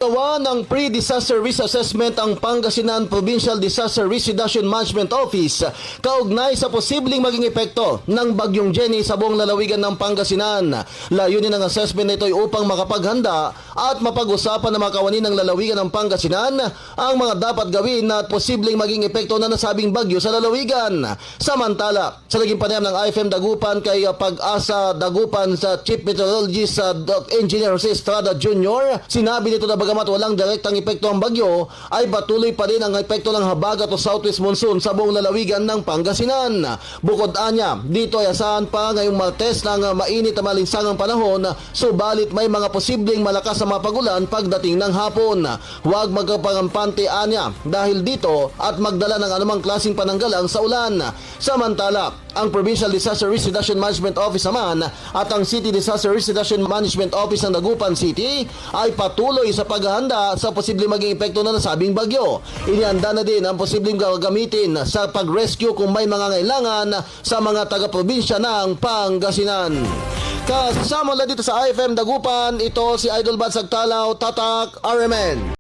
Gawa ng Pre-Disaster Risk Assessment ang Pangasinan Provincial Disaster Risk Reduction Management Office kaugnay sa posibleng maging epekto ng Bagyong Jenny sa buong lalawigan ng Pangasinan. Layunin ng assessment na ito ay upang makapaghanda at mapag-usapan na makawani ng lalawigan ng Pangasinan ang mga dapat gawin na posibleng maging epekto na nasabing bagyo sa lalawigan. Samantala, sa naging panayam ng IFM Dagupan kay Pag-asa Dagupan sa Chief Meteorologist Engineer Jose Estrada Jr., sinabi nito na bagamat walang direktang epekto ang bagyo, ay patuloy pa rin ang epekto ng habagat o southwest monsoon sa buong lalawigan ng Pangasinan. Bukod anya, dito ay asahan pa ngayong Martes ng mainit na malinsangang panahon, subalit may mga posibleng malakas na mapagulan pagdating ng hapon. Huwag magpagampante anya dahil dito at magdala ng anumang klaseng pananggalang sa ulan. Samantala, ang Provincial Disaster Risk Reduction Management Office naman at ang City Disaster Risk Reduction Management Office ng Dagupan City ay patuloy sa paghahanda sa posibleng maging epekto na nasabing bagyo. Inihanda na din ang posibleng gagamitin sa pag-rescue kung may mga ngailangan sa mga taga-probinsya ng Pangasinan. Kasama na dito sa IFM Dagupan, ito si Idol Bad Sagtalaw, Tatak, RMN.